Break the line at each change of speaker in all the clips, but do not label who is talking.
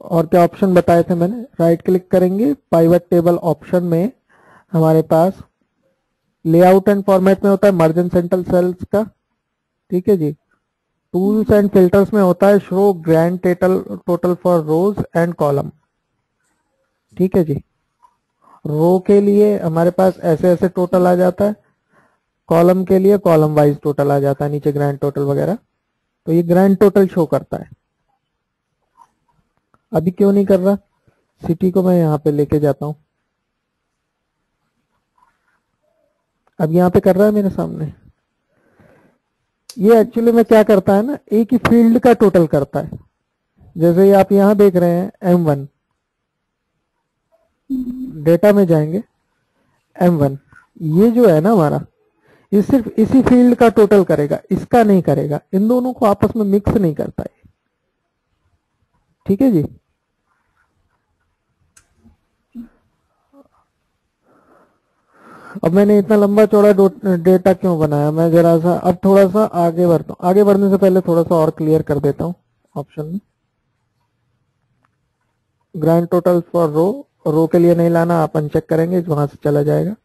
और क्या ऑप्शन बताए थे मैंने, राइट क्लिक करेंगे पाइवट टेबल ऑप्शन में हमारे पास लेआउट एंड फॉर्मेट में होता है मर्ज एंड सेंट्रल सेल्स का, ठीक है जी। टूल्स एंड फिल्टर्स में होता है show grand total for rows and column, ठीक है जी। रो के लिए हमारे पास ऐसे ऐसे टोटल आ जाता है, कॉलम के लिए कॉलम वाइज टोटल आ जाता है नीचे ग्रैंड टोटल वगैरह, तो ये ग्रैंड टोटल शो करता है। अभी क्यों नहीं कर रहा, सिटी को मैं यहाँ पे लेके जाता हूं, अब यहाँ पे कर रहा है मेरे सामने। ये एक्चुअली में क्या करता है ना, एक ही फील्ड का टोटल करता है। जैसे ये आप यहां देख रहे हैं M1, डेटा में जाएंगे M1, ये जो है ना हमारा, ये सिर्फ इसी फील्ड का टोटल करेगा, इसका नहीं करेगा, इन दोनों को आपस में मिक्स नहीं करता है, ठीक है जी। अब मैंने इतना लंबा चौड़ा डेटा क्यों बनाया, मैं जरा सा अब थोड़ा सा आगे बढ़ता हूँ। आगे बढ़ने से पहले थोड़ा सा और क्लियर कर देता हूँ ऑप्शन में, ग्रैंड टोटल फॉर रो, रो के लिए नहीं लाना, आप अनचेक करेंगे वहां से चला जाएगा,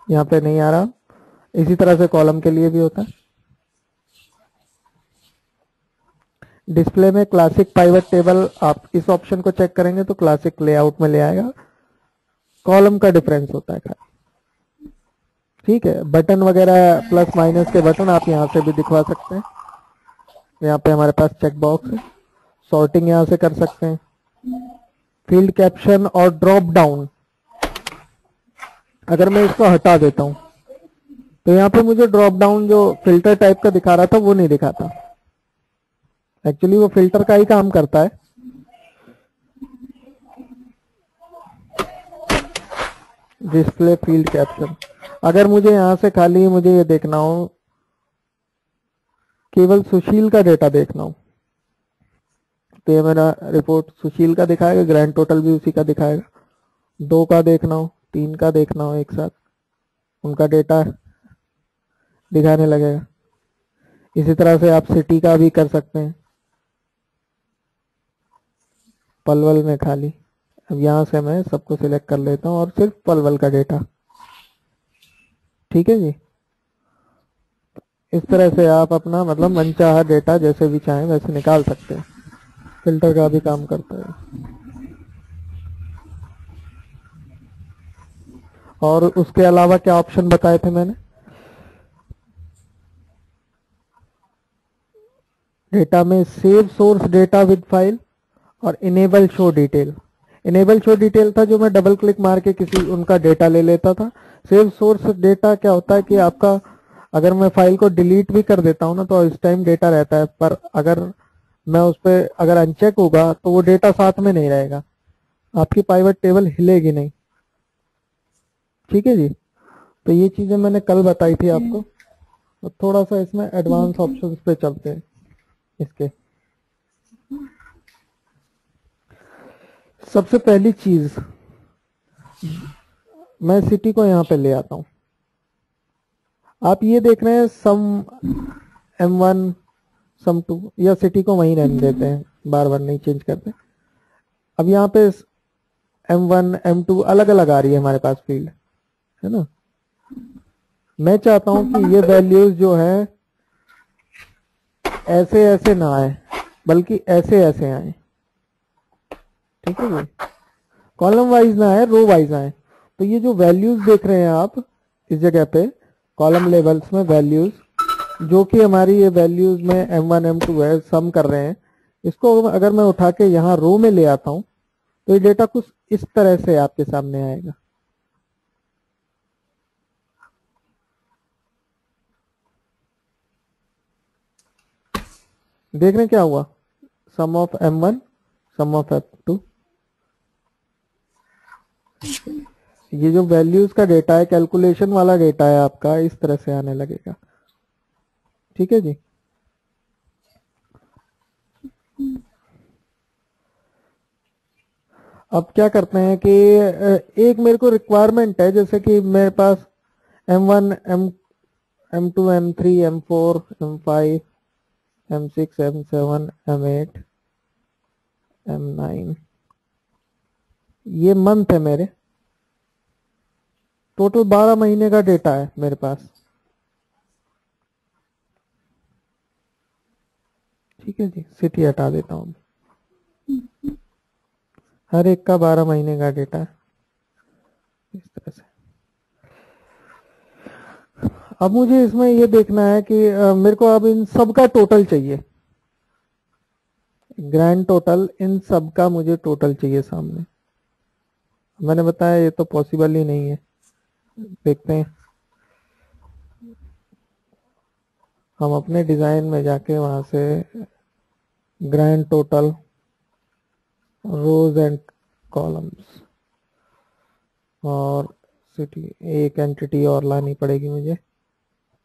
यहाँ पे नहीं आ रहा। इसी तरह से कॉलम के लिए भी होता है। डिस्प्ले में क्लासिक पाइवट टेबल, आप इस ऑप्शन को चेक करेंगे तो क्लासिक लेआउट में ले आएगा, कॉलम का डिफरेंस होता है खाली, ठीक है। बटन वगैरह प्लस माइनस के बटन आप यहां से भी दिखवा सकते हैं, यहाँ पे हमारे पास चेक बॉक्स है, सॉर्टिंग यहां से कर सकते हैं, फील्ड कैप्शन और ड्रॉप डाउन, अगर मैं इसको हटा देता हूं तो यहाँ पे मुझे ड्रॉप डाउन जो फिल्टर टाइप का दिखा रहा था वो नहीं दिखाता, एक्चुअली वो फिल्टर का ही काम करता है। डिस्प्ले फील्ड कैप्शन, अगर मुझे यहां से खाली मुझे ये देखना हो, केवल सुशील का डेटा देखना हो, तो ये मेरा रिपोर्ट सुशील का दिखाएगा, ग्रैंड टोटल भी उसी का दिखाएगा। 2 का देखना हो, 3 का देखना हो, एक साथ उनका डेटा दिखाने लगेगा। इसी तरह से आप सिटी का भी कर सकते हैं, पलवल में खाली, अब यहां से मैं सबको सिलेक्ट कर लेता हूं और सिर्फ पलवल का डेटा, ठीक है जी। इस तरह से आप अपना मतलब मनचाहा डेटा जैसे भी चाहें वैसे निकाल सकते हैं, फिल्टर का भी काम करता है। और उसके अलावा क्या ऑप्शन बताए थे मैंने, डेटा में save source data with file और enable show detail. Enable show detail था जो मैं डबल क्लिक मार के किसी उनका डेटा ले लेता था। सेव सोर्स डेटा क्या होता है कि आपका अगर मैं फाइल को डिलीट भी कर देता हूं ना तो इस टाइम डेटा रहता है, पर अगर मैं उस पर अगर अनचेक होगा तो वो डेटा साथ में नहीं रहेगा, आपकी पाइवट टेबल हिलेगी नहीं, ठीक है जी। तो ये चीजें मैंने कल बताई थी आपको, तो थोड़ा सा इसमें एडवांस ऑप्शंस पे चलते हैं इसके। सबसे पहली चीज, मैं सिटी को यहां पे ले आता हूं, आप ये देख रहे हैं सम M1 सम 2, या सिटी को वहीं रहने देते हैं, बार बार नहीं चेंज करते। अब यहाँ पे M1 M2 अलग अलग आ रही है हमारे पास फील्ड, है ना। मैं चाहता हूं कि ये वैल्यूज जो है ऐसे ऐसे ना आए, बल्कि ऐसे ऐसे आए, ठीक है जी। कॉलम वाइज ना आए, रो वाइज आए। तो ये जो वैल्यूज देख रहे हैं आप इस जगह पे कॉलम लेवल्स में वैल्यूज, जो कि हमारी ये वैल्यूज में M1 M2 है, सम कर रहे हैं, इसको अगर मैं उठा के यहाँ रो में ले आता हूं तो ये डेटा कुछ इस तरह से आपके सामने आएगा। देख रहे हैं क्या हुआ, सम of M1 some of M2, ये जो वैल्यूज का डेटा है, कैलकुलेशन वाला डेटा है आपका, इस तरह से आने लगेगा, ठीक है जी। अब क्या करते हैं कि एक मेरे को रिक्वायरमेंट है, जैसे कि मेरे पास M1 M2 M3 M4 M5 M6, M7, M8, M9, ये मंथ है मेरे। टोटल 12 महीने का डेटा है मेरे पास। ठीक है जी, सिटी हटा देता हूँ। हर एक का 12 महीने का डेटा है इस तरह से। अब मुझे इसमें ये देखना है कि मेरे को अब इन सब का टोटल चाहिए, ग्रैंड टोटल इन सब का मुझे टोटल चाहिए सामने। मैंने बताया ये तो पॉसिबल ही नहीं है। देखते हैं, हम अपने डिजाइन में जाके वहां से grand total rows and columns और सिटी, एक एंटिटी और लानी पड़ेगी मुझे,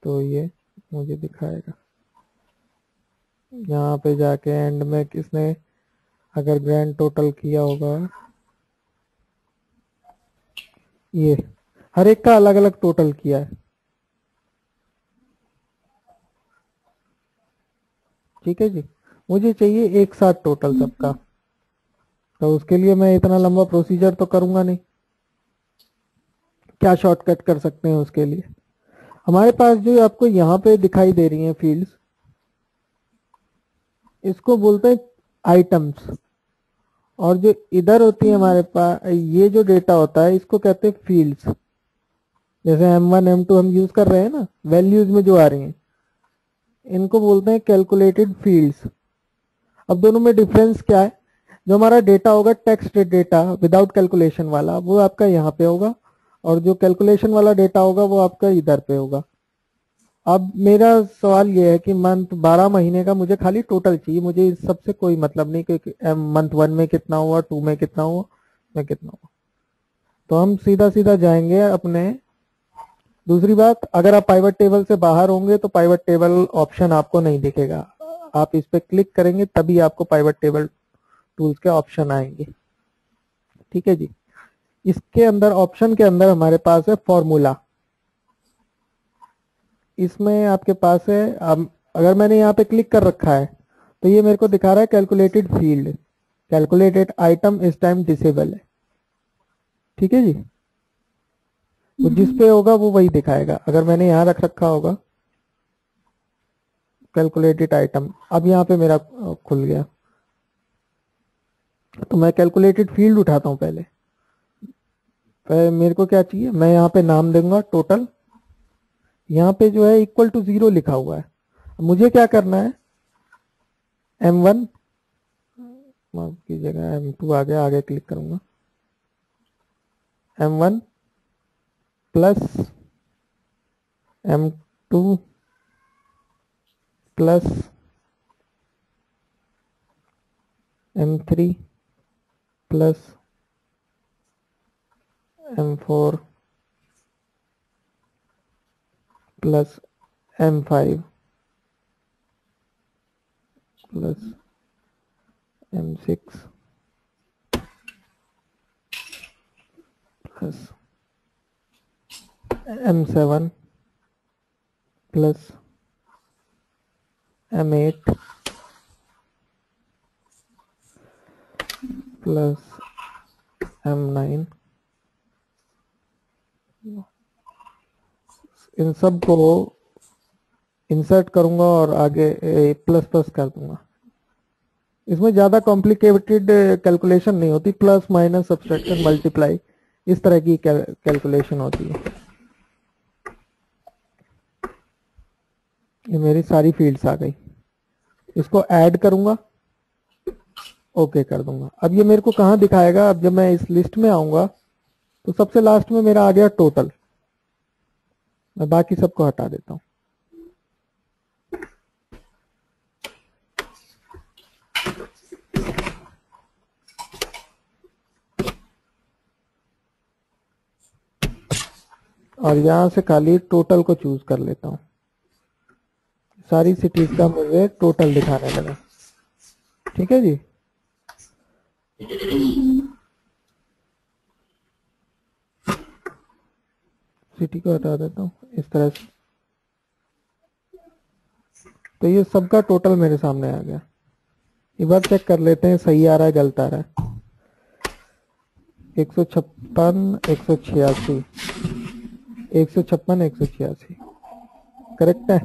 तो ये मुझे दिखाएगा। यहाँ पे जाके एंड में किसने अगर ग्रैंड टोटल किया होगा, ये हर एक का अलग अलग टोटल किया है। ठीक है जी, मुझे चाहिए एक साथ टोटल सबका, तो उसके लिए मैं इतना लंबा प्रोसीजर तो करूंगा नहीं। क्या शॉर्टकट कर सकते हैं उसके लिए? हमारे पास जो आपको यहाँ पे दिखाई दे रही हैं फील्ड्स, इसको बोलते हैं आइटम्स, और जो इधर होती है हमारे पास ये जो डेटा होता है इसको कहते हैं फील्ड्स। जैसे M1 M2 हम यूज कर रहे हैं ना, वैल्यूज में जो आ रही हैं, इनको बोलते हैं कैलकुलेटेड फील्ड्स। अब दोनों में डिफरेंस क्या है? जो हमारा डेटा होगा टेक्स्ट डेटा विदाउट कैलकुलेशन वाला, वो आपका यहाँ पे होगा, और जो कैलकुलेशन वाला डेटा होगा वो आपका इधर पे होगा। अब मेरा सवाल ये है कि मंथ 12 महीने का मुझे खाली टोटल चाहिए, मुझे इस सबसे कोई मतलब नहीं कि मंथ 1 में कितना हुआ, 2 में कितना हुआ, में कितना हुआ। तो हम सीधा सीधा जाएंगे अपने। दूसरी बात, अगर आप पाइवट टेबल से बाहर होंगे तो पाइवट टेबल ऑप्शन आपको नहीं दिखेगा, आप इस पे क्लिक करेंगे तभी आपको पाइवट टेबल टूल्स के ऑप्शन आएंगे। ठीक है जी, इसके अंदर ऑप्शन के अंदर हमारे पास है फॉर्मूला। इसमें आपके पास है, अब अगर मैंने यहाँ पे क्लिक कर रखा है तो ये मेरे को दिखा रहा है कैलकुलेटेड फील्ड, कैलकुलेटेड आइटम इस टाइम डिसेबल है। ठीक है जी, तो जिस पे होगा वो वही दिखाएगा। अगर मैंने यहाँ रख रखा होगा कैलकुलेटेड आइटम, अब यहाँ पे मेरा खुल गया, तो मैं कैलकुलेटेड फील्ड उठाता हूँ पहले। मेरे को क्या चाहिए, मैं यहाँ पे नाम दूंगा टोटल, यहाँ पे जो है इक्वल टू 0 लिखा हुआ है। मुझे क्या करना है, M1 माफ कीजिएगा, M2 आगे क्लिक करूंगा, M1 plus M2 plus M3 plus M4 plus M5 plus M6 plus M7 plus M8 plus M9। इन सब को इंसर्ट करूंगा और आगे प्लस प्लस कर दूंगा। इसमें ज्यादा कॉम्प्लिकेटेड कैलकुलेशन नहीं होती, प्लस माइनस सब्सट्रैक्शन मल्टीप्लाई इस तरह की कैलकुलेशन होती है। ये मेरी सारी फील्ड्स आ गई, इसको ऐड करूंगा, ओके कर दूंगा। अब ये मेरे को कहाँ दिखाएगा, अब जब मैं इस लिस्ट में आऊंगा तो सबसे लास्ट में मेरा आ गया टोटल। मैं बाकी सबको हटा देता हूँ। और यहां से खाली टोटल को चूज कर लेता हूँ। सारी सिटीज का मुझे टोटल दिखाने लगा। ठीक है जी, सिटी को हटा देता हूँ इस तरह से। तो ये सबका टोटल मेरे सामने आ गया। एक बार चेक कर लेते हैं सही आ रहा है गलत आ रहा है। 156, 186, 156, 186 करेक्ट है।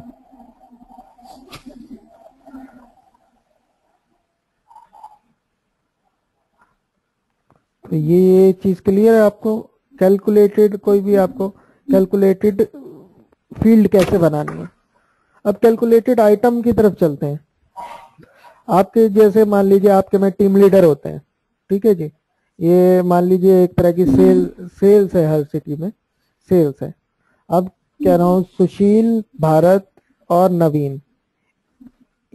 तो ये चीज क्लियर है आपको। कैलकुलेटेड कोई भी आपको कैलकुलेटेड फील्ड कैसे बनानी है। अब कैलकुलेटेड आइटम की तरफ चलते हैं। आपके जैसे मान लीजिए आपके में टीम लीडर होते हैं, ठीक है जी। ये मान लीजिए एक तरह की सेल्स है, हर सिटी में सेल्स है। अब कह रहा हूं सुशील, भारत और नवीन,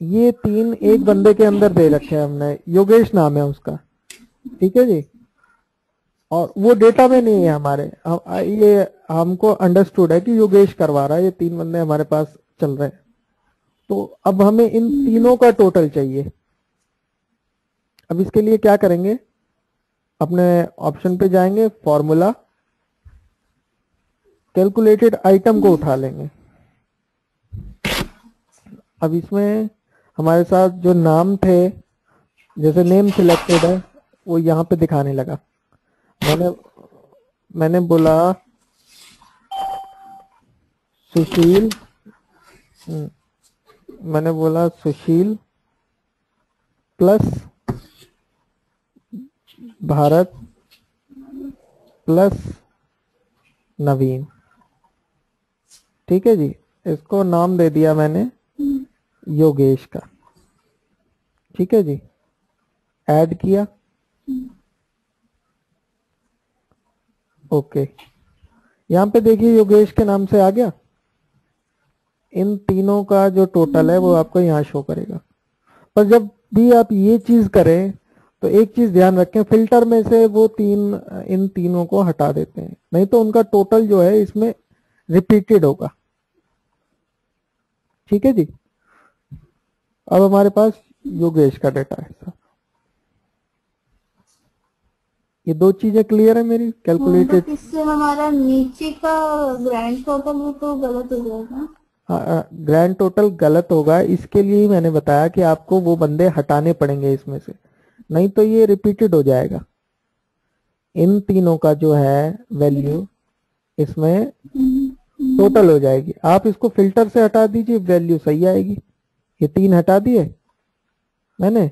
ये तीन एक बंदे के अंदर दे रखे हैं हमने, योगेश नाम है उसका, ठीक है जी। और वो डेटा में नहीं है हमारे, ये हमको अंडरस्टूड है कि योगेश करवा रहा है, ये तीन बंदे हमारे पास चल रहे हैं। तो अब हमें इन तीनों का टोटल चाहिए। अब इसके लिए क्या करेंगे, अपने ऑप्शन पे जाएंगे, फॉर्मूला, कैलकुलेटेड आइटम को उठा लेंगे। अब इसमें हमारे साथ जो नाम थे, जैसे नेम सिलेक्टेड है, वो यहाँ पे दिखाने लगा। मैंने बोला सुशील, मैंने बोला सुशील प्लस भारत प्लस नवीन, ठीक है जी। इसको नाम दे दिया मैंने योगेश का, ठीक है जी। ऐड किया, ओके। यहां पे देखिए योगेश के नाम से आ गया। इन तीनों का जो टोटल है वो आपको यहाँ शो करेगा। पर जब भी आप ये चीज करें तो एक चीज ध्यान रखें, फिल्टर में से वो इन तीनों को हटा देते हैं, नहीं तो उनका टोटल जो है इसमें रिपीटेड होगा, ठीक है जी। अब हमारे पास योगेश का डेटा है। ये दो चीजें क्लियर है मेरी कैलकुलेटेड।
तो इससे हमारा नीचे का ग्रैंड टोटल भी तो गलत हो जाएगा।
हाँ, ग्रैंड टोटल गलत होगा। इसके लिए ही मैंने बताया कि आपको वो बंदे हटाने पड़ेंगे इसमें से, नहीं तो ये रिपीटेड हो जाएगा। इन तीनों का जो है वैल्यू इसमें टोटल हो जाएगी। आप इसको फिल्टर से हटा दीजिए, वैल्यू सही आएगी। ये तीन हटा दिए मैंने,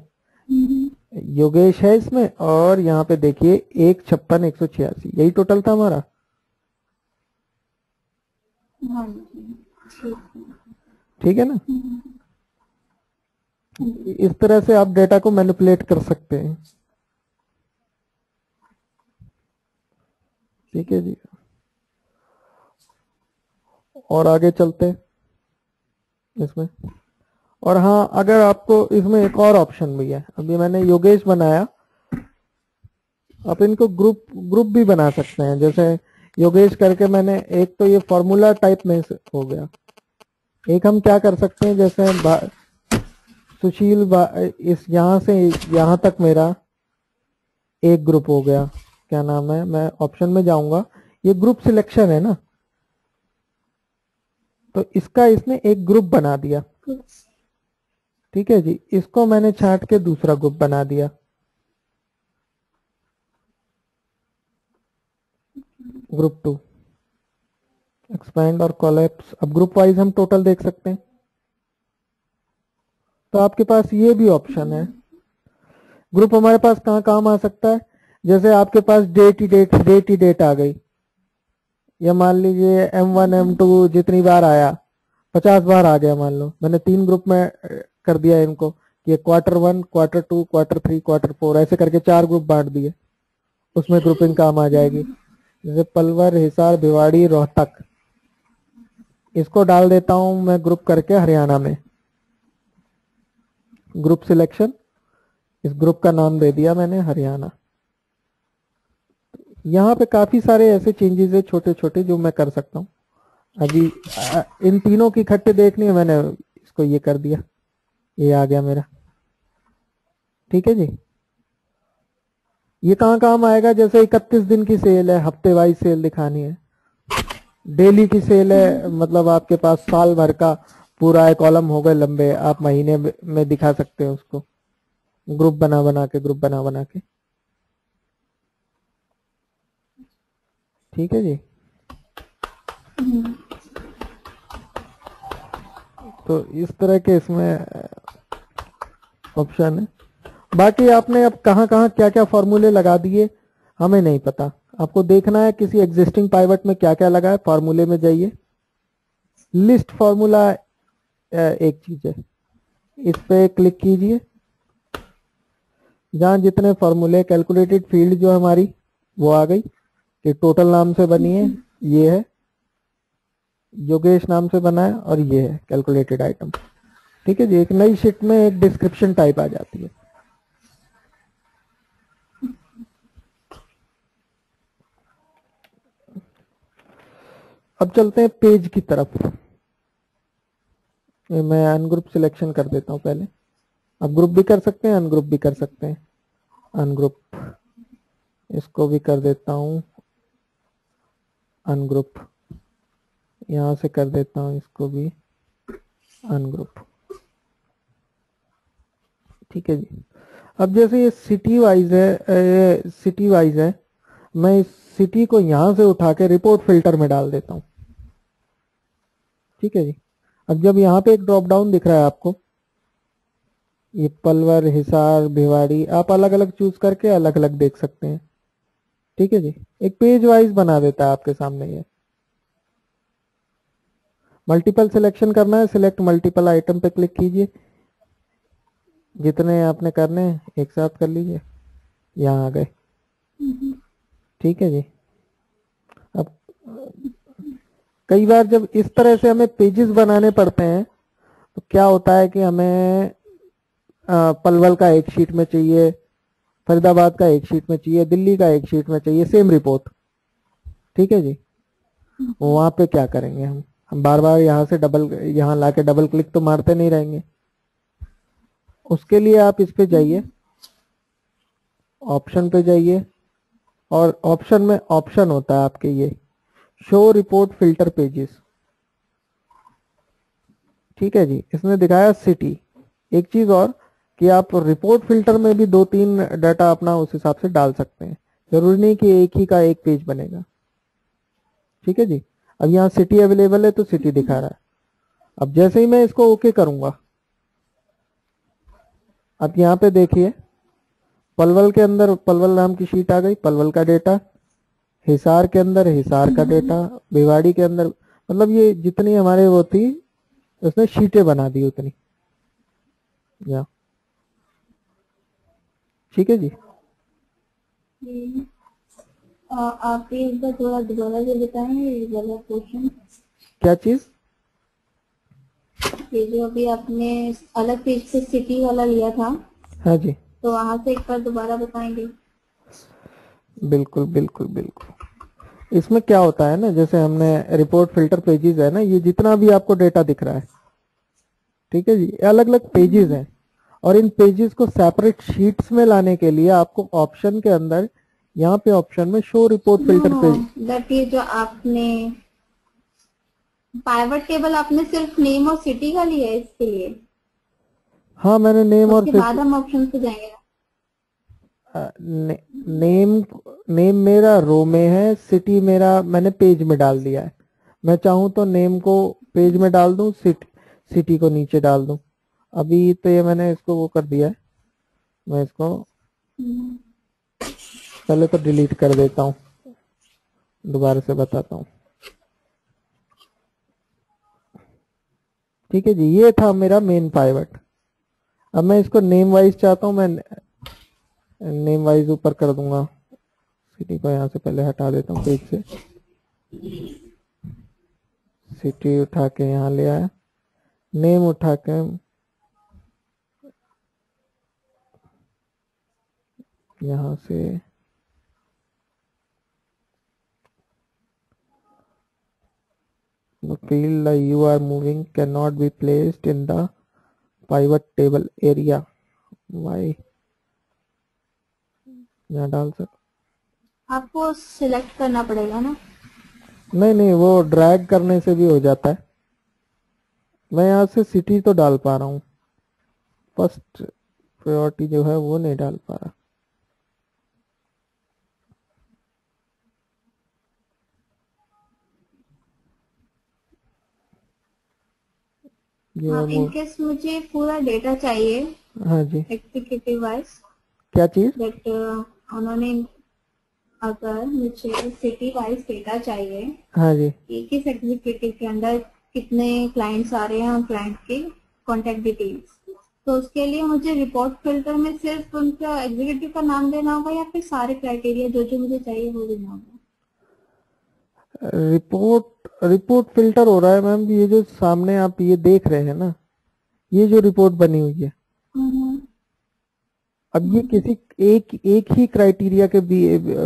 योगेश है इसमें, और यहाँ पे देखिए 156, 186, यही टोटल था हमारा।
हाँ जी,
ठीक है ना। इस तरह से आप डेटा को मैनिपुलेट कर सकते हैं, ठीक है जी। और आगे चलते हैं इसमें। और हाँ, अगर आपको इसमें एक और ऑप्शन भी है, अभी मैंने योगेश बनाया, आप इनको ग्रुप भी बना सकते हैं। जैसे योगेश करके मैंने, एक तो ये फॉर्मूला टाइप में हो गया, एक हम क्या कर सकते हैं, जैसे सुशील इस यहां से यहां तक मेरा एक ग्रुप हो गया। क्या नाम है, मैं ऑप्शन में जाऊंगा, ये ग्रुप सिलेक्शन है ना, तो इसका इसने एक ग्रुप बना दिया, ठीक है जी। इसको मैंने छांट के दूसरा ग्रुप बना दिया, ग्रुप 2, एक्सपैंड और कोलैप्स। अब ग्रुप वाइज हम टोटल देख सकते हैं। तो आपके पास ये भी ऑप्शन है। ग्रुप हमारे पास कहाँ काम आ सकता है, जैसे आपके पास डेट ही डेट आ गई, या मान लीजिए M1 M2 जितनी बार आया, 50 बार आ गया, मान लो मैंने 3 ग्रुप में कर दिया इनको, ये Q1, Q2, Q3, Q4, ऐसे करके 4 ग्रुप बांट दिए, उसमें ग्रुपिंग काम आ जाएगी। जैसे पलवल, हिसार, भिवाड़ी, रोहतक, इसको डाल देता हूं मैं ग्रुप करके हरियाणा में, ग्रुप सिलेक्शन, इस ग्रुप का नाम दे दिया मैंने हरियाणा। यहाँ पे काफी सारे ऐसे चेंजेस है छोटे छोटे जो मैं कर सकता हूँ। अभी इन तीनों की इकट्ठे देखनी है, मैंने इसको ये कर दिया, ये आ गया मेरा, ठीक है जी। ये कहाँ काम आएगा, जैसे 31 दिन की सेल है, हफ्ते वाइज सेल दिखानी है, डेली की सेल है, मतलब आपके पास साल भर का पूरा एक कॉलम हो गए लंबे, आप महीने में दिखा सकते हो उसको, ग्रुप बना बना के। ठीक है जी। तो इस तरह के इसमें ऑप्शन है। बाकी आपने अब कहाँ कहाँ क्या क्या फॉर्मूले लगा दिए हमें नहीं पता, आपको देखना है किसी एग्जिस्टिंग पाइवट में क्या क्या लगा है, फॉर्मूले में जाइए, लिस्ट फॉर्मूला एक चीज है, इस पे क्लिक कीजिए, जहां जितने फॉर्मूले कैलकुलेटेड फील्ड जो हमारी वो आ गई कि टोटल नाम से बनी है, ये है, योगेश नाम से बना है, और ये है कैलकुलेटेड आइटम। ठीक है जी। एक नई शीट में एक डिस्क्रिप्शन टाइप आ जाती है। अब चलते हैं पेज की तरफ। मैं अनग्रुप सिलेक्शन कर देता हूं पहले, आप ग्रुप भी कर सकते हैं, अनग्रुप भी कर सकते हैं। अनग्रुप, इसको भी कर देता हूं अनग्रुप, यहां से कर देता हूं इसको भी अनग्रुप। ठीक है जी। अब जैसे ये सिटी वाइज है, सिटी वाइज है, मैं इस सिटी को यहां से उठा के रिपोर्ट फिल्टर में डाल देता हूं। ठीक है जी। अब जब यहाँ पे एक ड्रॉप डाउन दिख रहा है आपको, ये पलवल, हिसार, भिवाड़ी, आप अलग अलग चूज करके अलग अलग देख सकते हैं। ठीक है जी। एक पेज वाइज बना देता है आपके सामने ये। मल्टीपल सिलेक्शन करना है, सिलेक्ट मल्टीपल आइटम पे क्लिक कीजिए, जितने आपने करने हैं एक साथ कर लीजिए, यहाँ आ गए। ठीक है जी। अब कई बार जब इस तरह से हमें पेजेस बनाने पड़ते हैं तो क्या होता है कि हमें पलवल का एक शीट में चाहिए, फरीदाबाद का एक शीट में चाहिए, दिल्ली का एक शीट में चाहिए, सेम रिपोर्ट। ठीक है जी। वहां पे क्या करेंगे हम बार बार यहाँ से यहाँ लाके डबल क्लिक तो मारते नहीं रहेंगे। उसके लिए आप इस पे जाइए, ऑप्शन पे जाइए, और ऑप्शन में ऑप्शन होता है आपके ये शो रिपोर्ट फिल्टर पेजेस। ठीक है जी। इसने दिखाया सिटी। एक चीज और कि आप रिपोर्ट फिल्टर में भी 2-3 डाटा अपना उस हिसाब से डाल सकते हैं, जरूरी नहीं कि एक ही का एक पेज बनेगा। ठीक है जी। अब यहाँ सिटी अवेलेबल है तो सिटी दिखा रहा है। अब जैसे ही मैं इसको ओके करूंगा, अब यहाँ पे देखिए पलवल के अंदर पलवल नाम की शीट आ गई, पलवल का डेटा, हिसार के अंदर हिसार का डेटा, भिवाड़ी के अंदर, मतलब ये जितनी हमारे वो थी उसने शीटें बना दी उतनी। या ठीक है जी।
आप एक बार थोड़ा दोबारा से बताएंगे ये वाला क्वेश्चन।
क्या चीज?
ये जो अभी आपने अलग पेज पे सिटी वाला लिया था,
हाँ जी,
तो वहां से एक बार दोबारा बताएंगे।
बिल्कुल बिल्कुल बिल्कुल। इसमें क्या होता है ना, जैसे हमने रिपोर्ट फिल्टर पेजेस है ना, ये जितना भी आपको डेटा दिख रहा है, ठीक है जी, अलग अलग पेजेस हैं, और इन पेजेस को सेपरेट शीट्स में लाने के लिए आपको ऑप्शन के अंदर यहाँ पे ऑप्शन में show report
no
filter
no,
page.
That ये जो आपने पाइवट टेबल आपने सिर्फ नेम और सिटी का लिया है इसके लिए,
हाँ मैंने नेम और
उसके बाद हम ऑप्शन पे जाएंगे ना।
नेम, नेम मेरा रो में है, सिटी मेरा मैंने पेज में डाल दिया है। मैं चाहूँ तो नेम को पेज में डाल दूं, सिटी को नीचे डाल दूं। अभी तो ये मैंने इसको वो कर दिया है, मैं इसको पहले तो डिलीट कर देता हूँ, दोबारा से बताता हूँ। ठीक है जी। ये था मेरा मेन पाइवट। अब मैं इसको नेम वाइज चाहता हूँ, मैं नेम वाइज ऊपर कर दूंगा। सिटी को यहाँ से पहले हटा देता हूँ पेज से, सिटी उठा के यहाँ ले आया, नेम उठा के यहाँ से the field that you are moving cannot be placed in the pivot table area. Why? यहाँ डाल सक,
आपको सिलेक्ट करना पड़ेगा ना।
नहीं नहीं, वो ड्रैग करने से भी हो जाता है। मैं यहाँ से सिटी तो डाल पा रहा हूँ, फर्स्ट प्रायोरिटी जो है वो नहीं डाल पा रहा।
हाँ,
ये वो,
इनकेस मुझे पूरा डेटा चाहिए
हाँ जी,
एग्जीक्यूटिव वाइज,
क्या चीज?
बट उन्होंने, अगर मुझे सिटी वाइज डेटा चाहिए
हाँ जी,
कि किस एग्जीक्यूटिव के अंदर कितने क्लाइंट्स आ रहे हैं और क्लाइंट के कॉन्टेक्ट डिटेल्स, तो उसके लिए मुझे रिपोर्ट फिल्टर में सिर्फ उनका एग्जीक्यूटिव का नाम देना होगा या फिर सारे क्राइटेरिया जो जो मुझे चाहिए वो देना होगा?
रिपोर्ट फिल्टर हो रहा है मैम, ये जो सामने आप ये देख रहे हैं ना, ये जो रिपोर्ट बनी हुई है,
हम्म,
अब ये किसी एक एक ही क्राइटेरिया के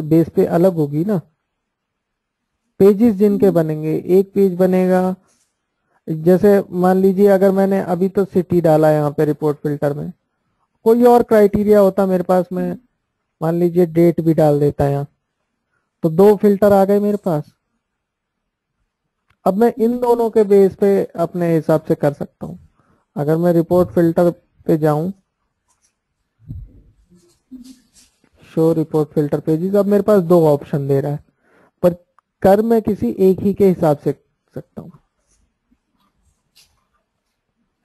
बेस पे अलग होगी ना। पेजेस जिनके बनेंगे, एक पेज बनेगा, जैसे मान लीजिए अगर मैंने अभी तो सिटी डाला यहाँ पे रिपोर्ट फिल्टर में, कोई और क्राइटेरिया होता मेरे पास में, मान लीजिए डेट भी डाल देता है यहाँ, तो दो फिल्टर आ गए मेरे पास। अब मैं इन दोनों के बेस पे अपने हिसाब से कर सकता हूँ। अगर मैं रिपोर्ट फिल्टर पे जाऊं, शो रिपोर्ट फिल्टर पेजेस, अब मेरे पास दो ऑप्शन दे रहा है, पर कर मैं किसी एक ही के हिसाब से सकता हूँ,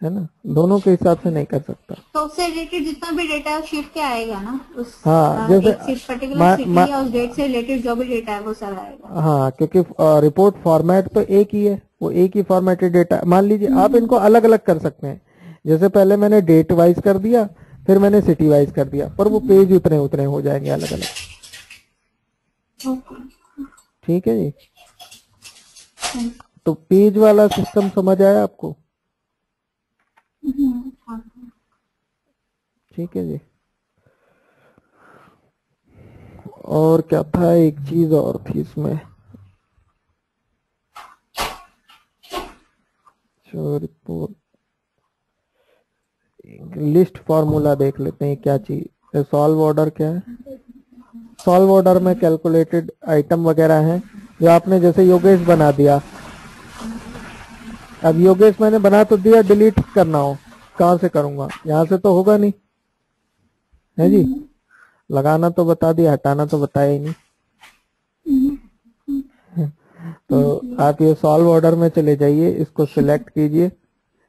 है ना, दोनों के हिसाब से नहीं कर सकता।
तो उससे रिलेटेड जितना भी डेटा है शीट पे आएगा ना, उस
हाँ जैसे
एक सीट पर्टिकुलर
मा,
सिटी
मा,
या उस डेट से रिलेटेड जो भी डेटा है वो सब आएगा?
हाँ क्योंकि रिपोर्ट फॉर्मेट तो एक ही है, वो एक ही फॉर्मेटेड डेटा। मान लीजिए आप इनको अलग अलग कर सकते हैं, जैसे पहले मैंने डेट वाइज कर दिया, फिर मैंने सिटी वाइज कर दिया, पर वो पेज उतने उतने हो जाएंगे अलग अलग।
ओके।
ठीक है जी, तो पेज वाला सिस्टम समझ आया आपको?
हाँ।
ठीक है जी। और क्या था, एक चीज और थी इसमें, शो रिपोर्ट लिस्ट फॉर्मूला देख लेते हैं क्या चीज। सॉल्व ऑर्डर क्या है? सॉल्व ऑर्डर में कैलकुलेटेड आइटम वगैरह हैं, जो आपने जैसे योगेश बना दिया। अब योगेश मैंने बना तो दिया, डिलीट करना हो कहाँ से करूंगा, यहाँ से तो होगा नहीं, है जी। लगाना तो बता दिया, हटाना तो बताया ही नहीं। तो आप ये सॉल्व ऑर्डर में चले जाइए, इसको सिलेक्ट कीजिए,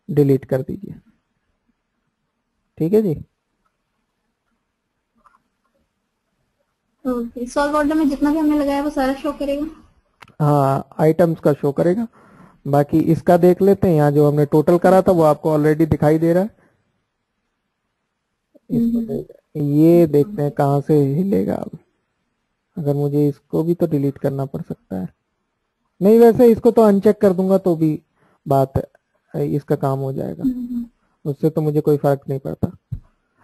डिलीट कर दीजिए। ठीक है जी।
ओके, सॉल्व ऑर्डर में जितना भी हमने लगाया वो सारा शो करेगा?
हाँ आइटम्स का शो करेगा। बाकी इसका देख लेते हैं, यहाँ जो हमने टोटल करा था वो आपको ऑलरेडी दिखाई दे रहा है। इसको ये देखते हैं कहाँ से हिलेगा अब। अगर मुझे इसको भी तो डिलीट करना पड़ सकता है, नहीं वैसे इसको तो अनचेक कर दूंगा तो भी बात है, इसका काम हो जाएगा, उससे तो मुझे कोई फर्क नहीं पड़ता।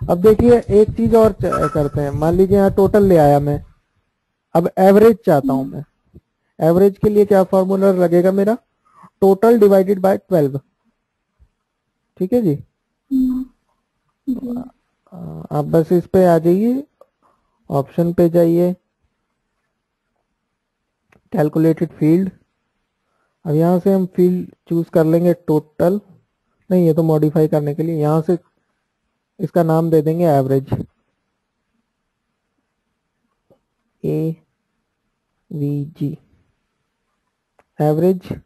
अब देखिए एक चीज और करते हैं, मान लीजिए यहाँ टोटल ले आया मैं, अब एवरेज चाहता हूं मैं। एवरेज के लिए क्या फॉर्मूला लगेगा मेरा? Total divided by 12। ठीक है जी। आप बस इस पे आ जाइए, ऑप्शन पे जाइए, कैलकुलेटेड फील्ड। अब यहाँ से हम फील्ड चूज कर लेंगे टोटल, नहीं ये तो मॉडिफाई करने के लिए, यहाँ से इसका नाम दे देंगे average, A V ji, average.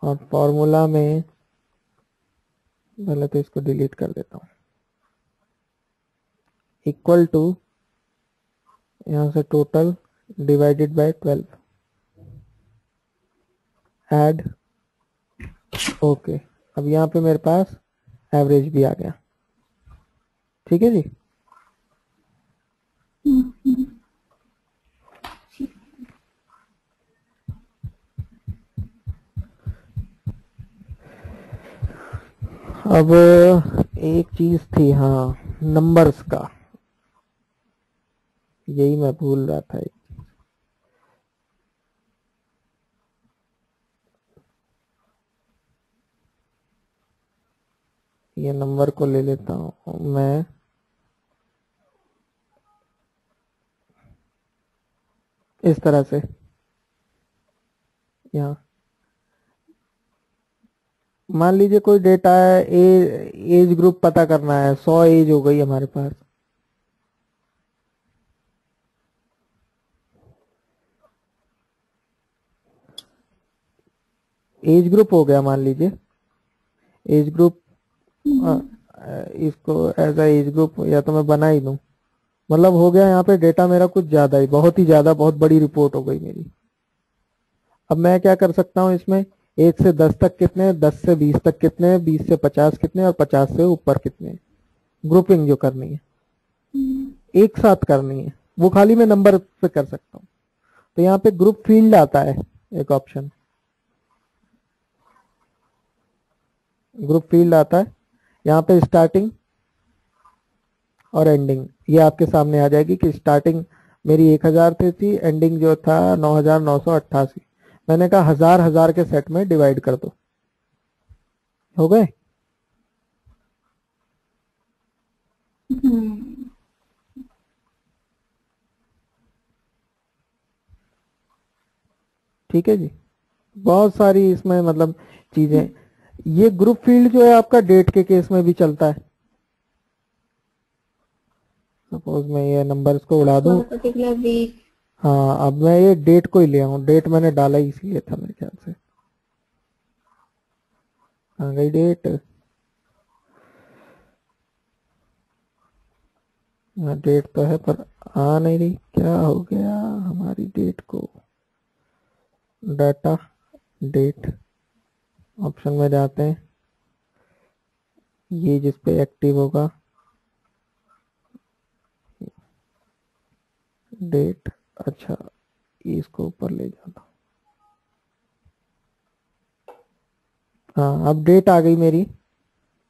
और फॉर्मूला में पहले तो इसको डिलीट कर देता हूँ, इक्वल टू, यहाँ से total divided by 12, add, okay. अब यहाँ पे मेरे पास एवरेज भी आ गया। ठीक है जी। अब एक चीज थी, हाँ नंबर्स का, यही मैं भूल रहा था। ये नंबर को ले लेता हूँ मैं, इस तरह से यहाँ मान लीजिए कोई डेटा है, एज ग्रुप पता करना है, 100 एज हो गई हमारे पास। एज ग्रुप हो गया मान लीजिए, एज ग्रुप इसको एज अ एज ग्रुप या तो मैं बना ही दूं, मतलब हो गया यहाँ पे डेटा मेरा कुछ ज्यादा ही, बहुत ही ज्यादा, बहुत बड़ी रिपोर्ट हो गई मेरी। अब मैं क्या कर सकता हूँ इसमें, 1 से 10 तक कितने, 10 से 20 तक कितने, 20 से 50 कितने, और 50 से ऊपर कितने, ग्रुपिंग जो करनी है एक साथ करनी है, वो खाली मैं नंबर पे कर सकता हूँ। तो यहाँ पे ग्रुप फील्ड आता है एक ऑप्शन, ग्रुप फील्ड आता है, यहाँ पे स्टार्टिंग और एंडिंग ये आपके सामने आ जाएगी कि स्टार्टिंग मेरी 1000 से थी, एंडिंग जो था 9988। मैंने कहा 1000 के सेट में डिवाइड कर दो, हो गए।
हम्म।
ठीक है जी, बहुत सारी इसमें मतलब चीजें। ये ग्रुप फील्ड जो है आपका डेट के केस में भी चलता है। सपोज मैं ये नंबर्स को उड़ा दूं,
फॉर पर्टिकुलर वीक।
हाँ अब मैं ये डेट को ही ले आऊं, डेट मैंने डाला ही इसलिए था मेरे ख्याल से। आ गई डेट, डेट तो है पर आ नहीं रही, क्या हो गया हमारी डेट को। डाटा, डेट, ऑप्शन में जाते हैं, ये जिस पे एक्टिव होगा, डेट, अच्छा इसको ऊपर ले जाता। हाँ अब डेट आ गई मेरी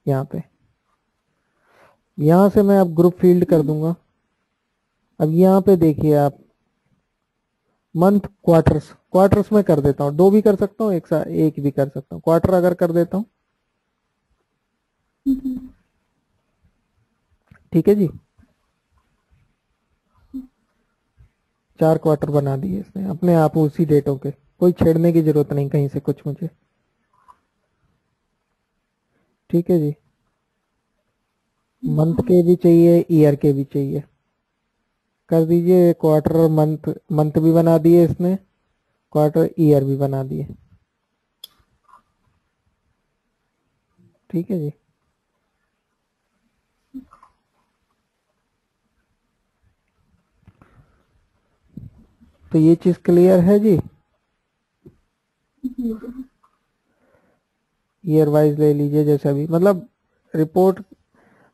यहाँ पे, यहाँ से मैं अब ग्रुप फील्ड कर दूंगा। अब यहाँ पे देखिए आप, मंथ, क्वार्टर्स, क्वार्टर्स में कर देता हूँ, 2 भी कर सकता हूँ, एक साथ एक भी कर सकता हूँ। क्वार्टर अगर कर देता हूँ, ठीक है जी, 4 क्वार्टर बना दिए इसने अपने आप उसी डेटों के, कोई छेड़ने की जरूरत नहीं कहीं से कुछ मुझे। ठीक है जी, मंथ के भी चाहिए, ईयर के भी चाहिए, कर दीजिए। क्वार्टर, मंथ, मंथ भी बना दिए इसने, क्वार्टर ईयर भी बना दिए। ठीक है जी, तो ये चीज क्लियर है जी। ईयर वाइज ले लीजिए जैसा भी, मतलब रिपोर्ट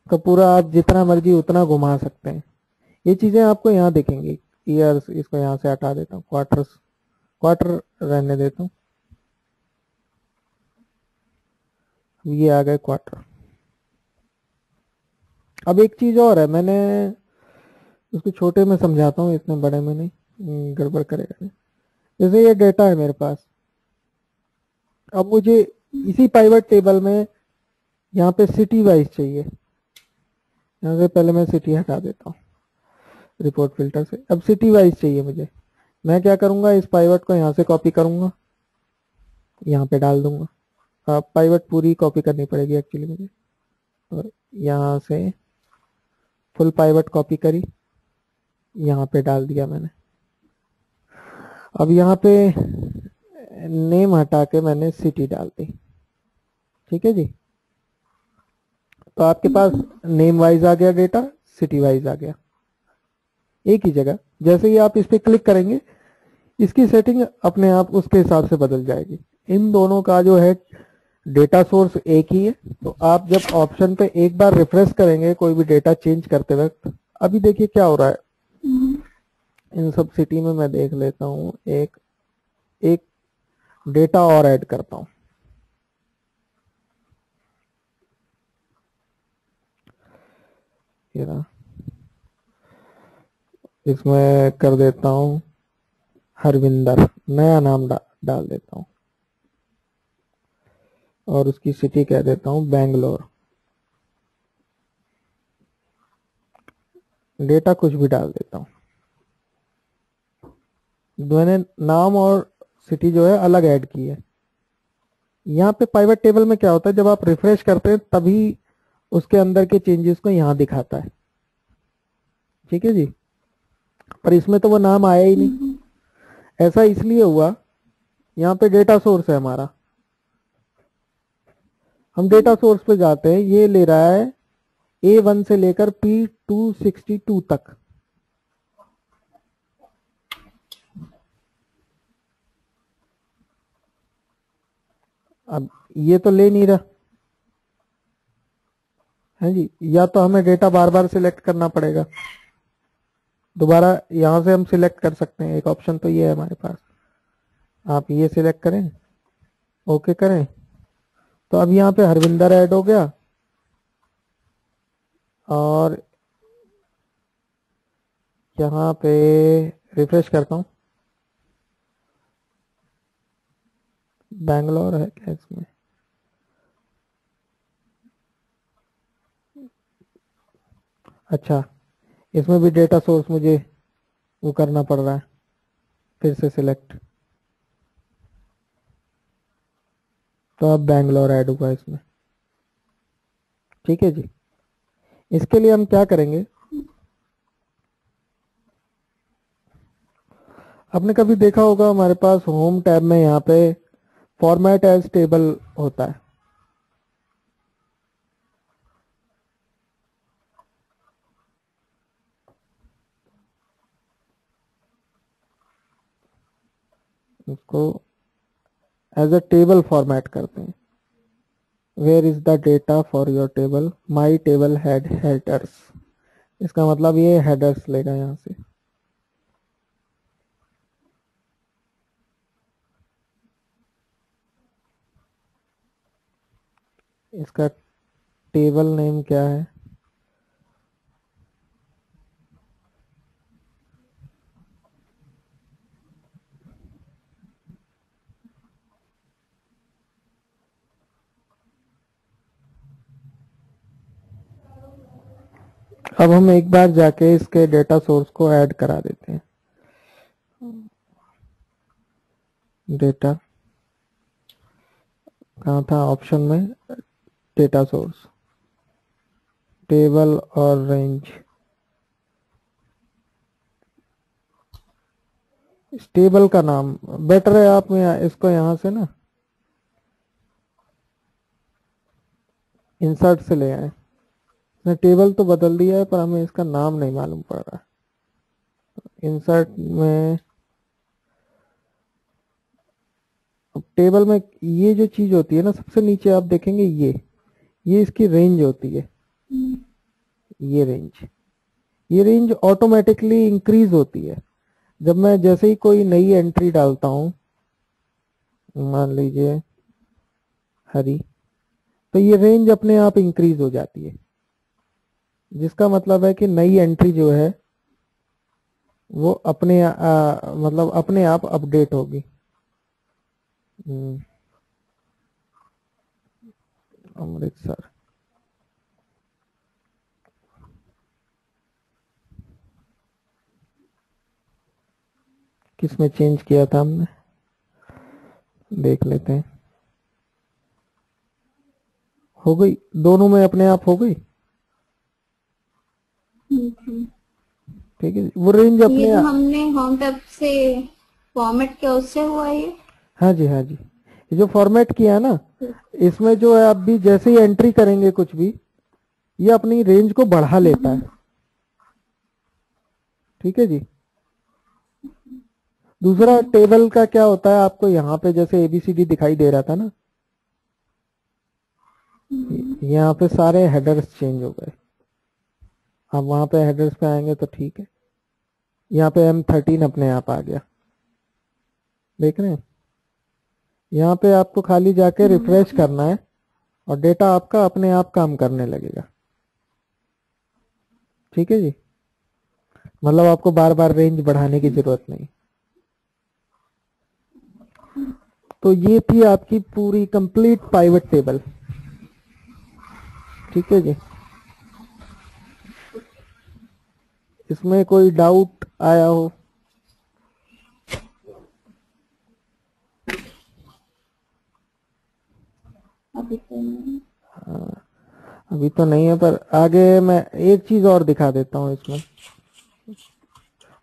का पूरा आप जितना मर्जी उतना घुमा सकते हैं। ये चीजें आपको यहाँ दिखेंगी। ईयर्स इसको यहाँ से हटा देता हूँ, क्वार्टर्स, क्वार्टर रहने देता हूँ, ये आ गए क्वार्टर। अब एक चीज और है, मैंने उसको छोटे में समझाता हूँ, इतने बड़े में नहीं, गड़बड़ करेगा नहीं। जैसे ये डेटा है मेरे पास, अब मुझे इसी पाइवट टेबल में यहाँ पे सिटी वाइज चाहिए। यहाँ से पहले मैं सिटी हटा देता हूँ रिपोर्ट फिल्टर से, अब सिटी वाइज चाहिए मुझे। मैं क्या करूंगा, इस पाइवट को यहाँ से कॉपी करूंगा, यहाँ पे डाल दूंगा। अब पाइवट पूरी कॉपी करनी पड़ेगी एक्चुअली मुझे, और यहाँ से फुल पाइवट कॉपी करी, यहाँ पे डाल दिया मैंने। अब यहाँ पे नेम हटा के मैंने सिटी डाल दी। ठीक है जी, तो आपके पास नेम वाइज आ गया डेटा, सिटी वाइज आ गया एक ही जगह। जैसे ही आप इस पे क्लिक करेंगे, इसकी सेटिंग अपने आप उसके हिसाब से बदल जाएगी। इन दोनों का जो है डेटा सोर्स एक ही है। तो आप जब ऑप्शन पे एक बार रिफ्रेश करेंगे कोई भी डेटा चेंज करते वक्त, अभी देखिए क्या हो रहा है। इन सब सिटी में मैं देख लेता हूँ, एक एक डेटा और ऐड करता हूँ। ये रहा, इसमें कर देता हूँ हरविंदर, नया नाम डाल देता हूँ, और उसकी सिटी कह देता हूँ बेंगलोर। डेटा कुछ भी डाल देता हूँ, मैंने नाम और सिटी जो है अलग ऐड की है। यहाँ पे पाइवट टेबल में क्या होता है, जब आप रिफ्रेश करते हैं तभी उसके अंदर के चेंजेस को यहाँ दिखाता है। ठीक है जी, पर इसमें तो वो नाम आया ही नहीं। ऐसा इसलिए हुआ, यहाँ पे डेटा सोर्स है हमारा, हम डेटा सोर्स पे जाते हैं, ये ले रहा है A1 से लेकर P262 तक। अब ये तो ले नहीं रहा है जी, या तो हमें डेटा बार बार सिलेक्ट करना पड़ेगा, दोबारा यहां से हम सिलेक्ट कर सकते हैं, एक ऑप्शन तो ये है हमारे पास। आप ये सिलेक्ट करें, ओके करें, तो अब यहाँ पे हरविंदर ऐड हो गया, और यहाँ पे रिफ्रेश करता हूँ, बैंगलोर है क्या इसमें? अच्छा, इसमें भी डेटा सोर्स मुझे वो करना पड़ रहा है, फिर से सिलेक्ट, तो अब बैंगलोर ऐड हुआ इसमें। ठीक है जी, इसके लिए हम क्या करेंगे, आपने कभी देखा होगा हमारे पास होम टैब में यहाँ पे फॉर्मेट एज टेबल होता है। उसको एज अ टेबल फॉर्मेट करते हैं। Where is the data for your table, my table had headers, इसका मतलब ये हेडर्स लेगा यहाँ से। इसका टेबल नेम क्या है, अब हम एक बार जाके इसके डेटा सोर्स को ऐड करा देते हैं। डेटा कहाँ था ऑप्शन में, डेटा सोर्स, टेबल और रेंज। इस टेबल का नाम बेटर है, आप इसको यहां से ना इंसर्ट से ले आए। इसने टेबल तो बदल दिया है पर हमें इसका नाम नहीं मालूम पड़ रहा। इंसर्ट में अब टेबल में ये जो चीज होती है ना, सबसे नीचे आप देखेंगे ये इसकी रेंज होती है। ये रेंज ऑटोमेटिकली इंक्रीज होती है जब मैं जैसे ही कोई नई एंट्री डालता हूं, मान लीजिए हरी, तो ये रेंज अपने आप इंक्रीज हो जाती है, जिसका मतलब है कि नई एंट्री जो है वो मतलब अपने आप अपडेट होगी। अमृतसर, किसमें चेंज किया था हमने, देख लेते हैं। हो गई, दोनों में अपने आप हो गई। ठीक है, वो रेंज अपने
ये जो हमने होम टैब से फॉर्मेट किया उससे हुआ ये?
हाँ जी हाँ जी, ये जो फॉर्मेट किया है ना, इसमें जो है आप भी जैसे ही एंट्री करेंगे कुछ भी, ये अपनी रेंज को बढ़ा लेता है। ठीक है जी, दूसरा टेबल का क्या होता है, आपको यहाँ पे जैसे ABCD दिखाई दे रहा था ना, यहाँ पे सारे हेडर्स चेंज हो गए। अब वहां पे हेडर्स पे आएंगे तो ठीक है, यहाँ पे M13 अपने आप आ गया, देख रहे हैं। यहाँ पे आपको खाली जाके रिफ्रेश करना है और डेटा आपका अपने आप काम करने लगेगा। ठीक है जी, मतलब आपको बार बार रेंज बढ़ाने की जरूरत नहीं। तो ये थी आपकी पूरी कंप्लीट पाइवट टेबल। ठीक है जी, इसमें कोई डाउट आया हो?
अभी तो नहीं।
अभी तो नहीं है, पर आगे मैं एक चीज और दिखा देता हूँ इसमें।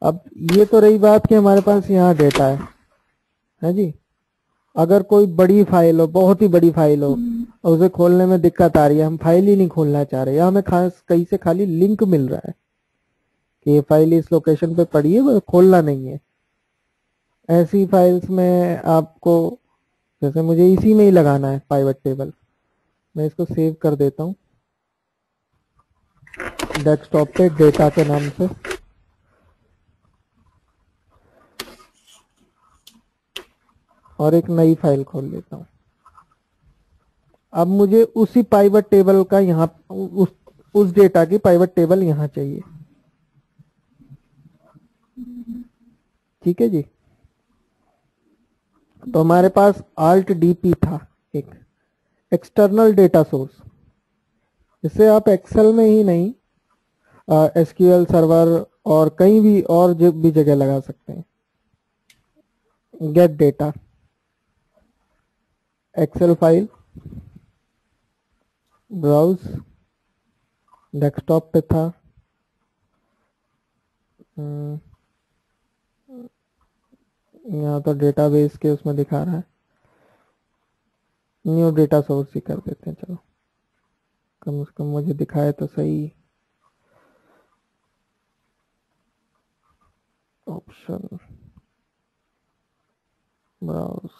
अब ये तो रही बात कि हमारे पास यहाँ डेटा है जी। अगर कोई बड़ी फाइल हो, बहुत ही बड़ी फाइल हो, और उसे खोलने में दिक्कत आ रही है, हम फाइल ही नहीं खोलना चाह रहे, या हमें खास कहीं से खाली लिंक मिल रहा है कि ये फाइल इस लोकेशन पे पड़ी है, वो खोलना नहीं है, ऐसी फाइल्स में आपको, जैसे मुझे इसी में ही लगाना है पाइवट टेबल, मैं इसको सेव कर देता हूँ डेस्कटॉप पे डेटा के नाम से। और एक नई फाइल खोल लेता हूँ। अब मुझे उसी पाइवट टेबल का यहाँ उस डेटा की पाइवट टेबल यहाँ चाहिए। ठीक है जी। तो हमारे पास alt dp था, एक एक्सटर्नल डेटा सोर्स। इसे आप एक्सेल में ही नहीं, एसक्यूएल सर्वर और कहीं भी और भी जगह लगा सकते हैं। Get data, excel file, browse, desktop पे था, यहाँ तो डेटाबेस के उसमें दिखा रहा है, न्यू डेटा सोर्स ही कर देते हैं। चलो, कम से कम मुझे दिखाए तो सही। ऑप्शन, ब्राउज,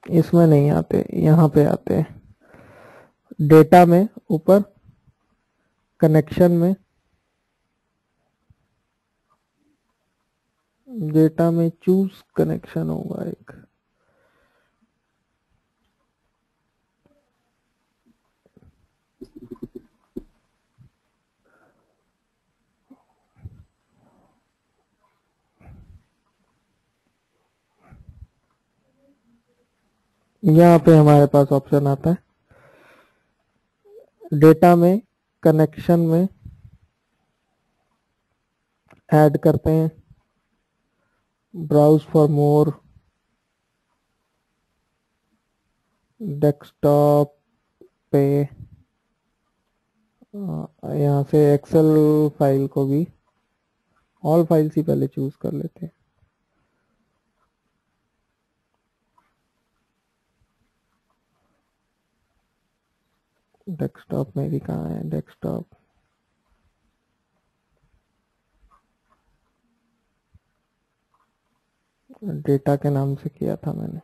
इसमें नहीं आते, यहाँ पे आते हैं डेटा में, ऊपर कनेक्शन में, डेटा में चूज कनेक्शन होगा एक। यहाँ पे हमारे पास ऑप्शन आता है डेटा में, कनेक्शन में ऐड करते हैं, ब्राउज फॉर मोर, डेस्कटॉप पे, यहाँ से एक्सेल फाइल को भी, ऑल फाइल्स ही पहले चूज कर लेते हैं। डेस्कटॉप में भी कहाँ है डेस्कटॉप, डेटा के नाम से किया था मैंने,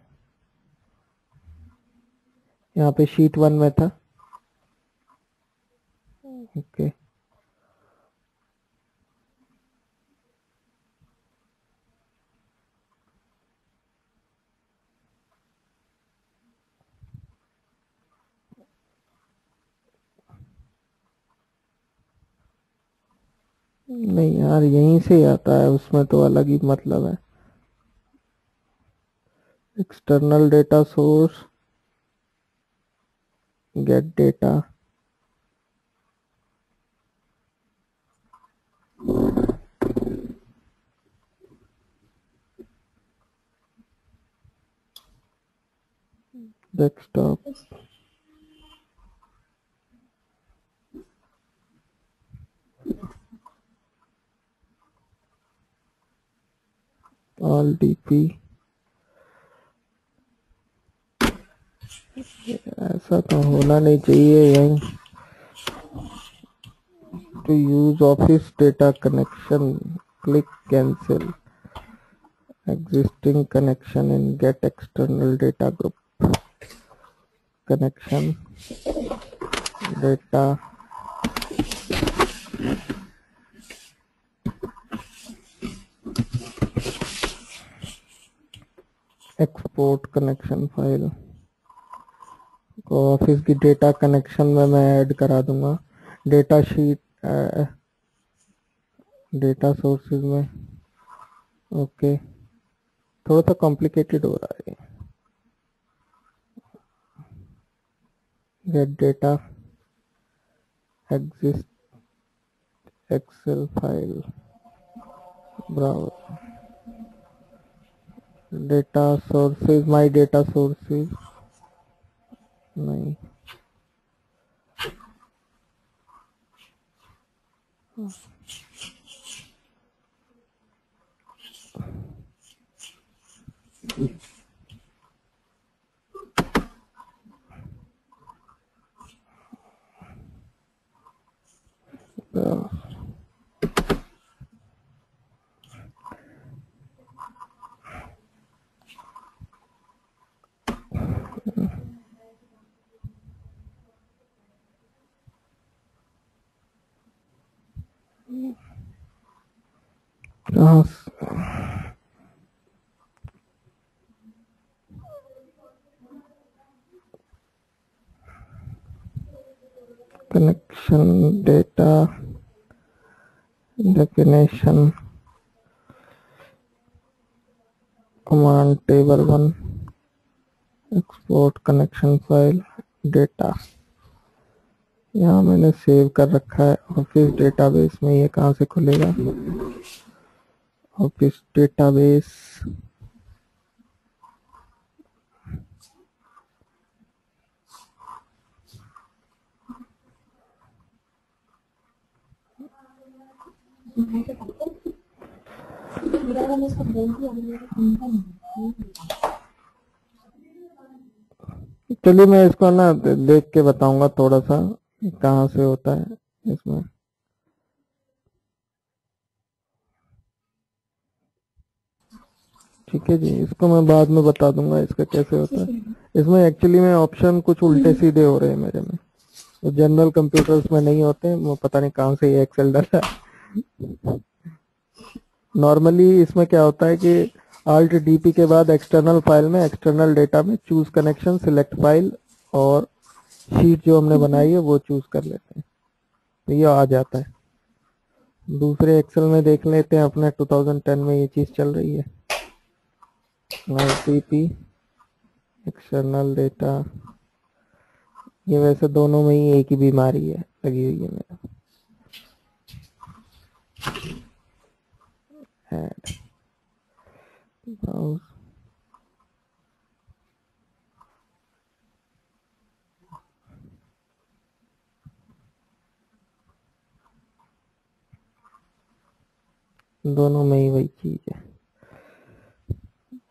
यहाँ पे शीट 1 में था। ओके, नहीं यार, यहीं से ही आता है, उसमें तो अलग ही मतलब है। External data source, get data, desktop, all DP. ऐसा तो होना नहीं चाहिए यहीं। To use office data connection, click cancel existing connection and get external data group, connection, data, export connection file को ऑफिस की डेटा कनेक्शन में मैं ऐड करा दूंगा, डेटा शीट, डेटा सोर्सेज में। ओके, थोड़ा सा कॉम्प्लिकेटेड हो रहा है। Get data exist excel file browse data sources my data sources नहीं connection data definition command table 1 export connection file data यहाँ मैंने सेव कर रखा है ऑफिस डेटाबेस में। ये कहाँ से खुलेगा? ऑफिस डेटाबेस चलिए मैं इसको ना देख के बताऊंगा थोड़ा सा कहाँ से होता है इसमें। ठीक है जी, इसको मैं बाद में बता दूंगा इसका कैसे होता है। इसमें एक्चुअली में ऑप्शन कुछ उल्टे सीधे हो रहे हैं मेरे में, तो जनरल कंप्यूटर्स में नहीं होते, वो पता नहीं कहाँ से ये एक्सेल डाला है। नॉर्मली इसमें क्या होता है कि Alt DP के बाद एक्सटर्नल फाइल में एक्सटर्नल डेटा में चूज कनेक्शन सिलेक्ट फाइल और शीट जो हमने बनाई है वो चूज कर लेते हैं, तो ये आ जाता है। दूसरे एक्सेल में देख लेते हैं अपने 2010 में ये चीज चल रही है। RTP एक्सटर्नल डेटा, ये वैसे दोनों में ही एक ही बीमारी है लगी हुई है मेरा। ऐड ब्राउज दोनों में ही वही चीज है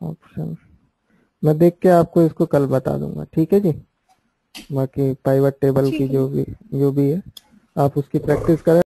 ऑप्शन। मैं देख के आपको इसको कल बता दूंगा, ठीक है जी। बाकी पाइवट टेबल की जो भी है आप उसकी प्रैक्टिस करें।